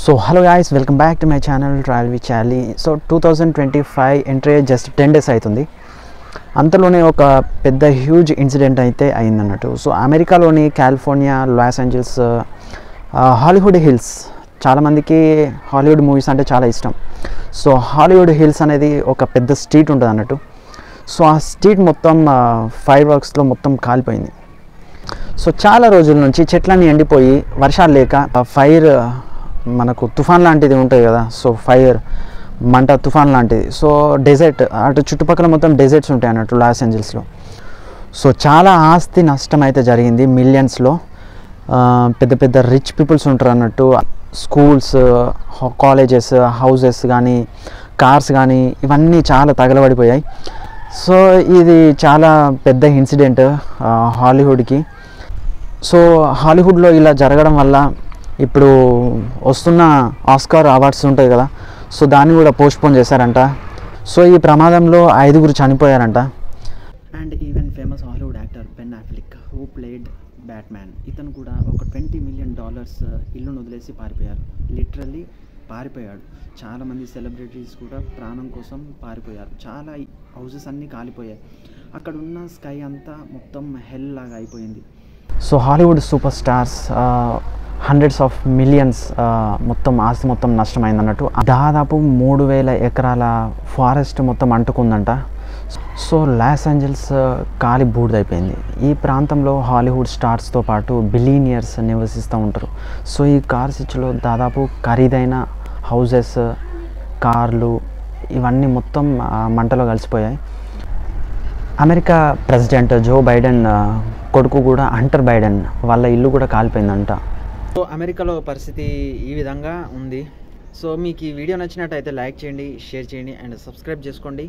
So hello guys, welcome back to my channel Travel with Charlie. So 2025 entry just 10 days అవుతుంది. అంతలోనే ఒక పెద్ద huge incident అయితే అయిందన్నట్టు. So అమెరికాలోని California, Los Angeles, Hollywood hills, చాలామందికి Hollywood movies అంటే చాలా ఇష్టం. సో హాలీవుడ్ హిల్స్ అనేది ఒక పెద్ద స్ట్రీట్ ఉంటుంది అన్నట్టు. సో ఆ స్ట్రీట్ మొత్తం ఫైర్ వర్క్స్లో మొత్తం కాలిపోయింది. సో చాలా రోజుల నుంచి చెట్లన్నీ ఎండిపోయి వర్షాలు లేక ఫైర్ మనకు తుఫాన్ లాంటిది ఉంటుంది కదా. సో ఫైర్ మంట తుఫాన్ లాంటిది. సో డెజర్ట్ అటు చుట్టుపక్కల మొత్తం డెజర్ట్స్ ఉంటాయి అన్నట్టు లాస్ ఏంజల్స్లో. సో చాలా ఆస్తి నష్టం అయితే జరిగింది మిలియన్స్లో. పెద్ద పెద్ద రిచ్ పీపుల్స్ ఉంటారు అన్నట్టు. స్కూల్స్, కాలేజెస్, హౌసెస్ కానీ, కార్స్ కానీ ఇవన్నీ చాలా తగలబడిపోయాయి. సో ఇది చాలా పెద్ద ఇన్సిడెంట్ హాలీవుడ్కి. సో హాలీవుడ్లో ఇలా జరగడం వల్ల ఇప్పుడు వస్తున్న ఆస్కార్ అవార్డ్స్ ఉంటాయి కదా, సో దాన్ని కూడా పోస్ట్పోన్ చేశారంట. సో ఈ ప్రమాదంలో 5 చనిపోయారంట. And even famous Hollywood actor Ben Affleck who played Batman, ఇతను కూడా ఒక $20 million ఇల్లును వదిలేసి పారిపోయారు. లిటరల్లీ పారిపోయాడు. చాలామంది సెలబ్రిటీస్ కూడా ప్రాణం కోసం పారిపోయారు. చాలా హౌసెస్ అన్నీ కాలిపోయాయి. అక్కడ ఉన్న స్కై అంతా మొత్తం హెల్ లాగా అయిపోయింది. So Hollywood super stars hundreds of millions మొత్తం ఆస్తి మొత్తం నష్టమైంది అన్నట్టు. దాదాపు 3000 ఎకరాల ఫారెస్ట్ మొత్తం అంటుకుందంట. సో లాస్ ఏంజల్స్ కాలి బూడిదైపోయింది. ఈ ప్రాంతంలో హాలీవుడ్ స్టార్స్తో పాటు బిలీనియర్స్ నివసిస్తూ ఉంటారు. సో ఈ కార్సిచ్లో దాదాపు ఖరీదైన హౌజెస్, కార్లు ఇవన్నీ మొత్తం మంటలో కలిసిపోయాయి. అమెరికా ప్రెసిడెంట్ జో బైడెన్ కొడుకు కూడా హంటర్ బైడెన్ వాళ్ళ ఇల్లు కూడా కాలిపోయిందంట. సో అమెరికాలో పరిస్థితి ఈ విధంగా ఉంది. సో మీకు ఈ వీడియో నచ్చినట్టయితే లైక్ చేయండి, షేర్ చేయండి అండ్ సబ్స్క్రైబ్ చేసుకోండి.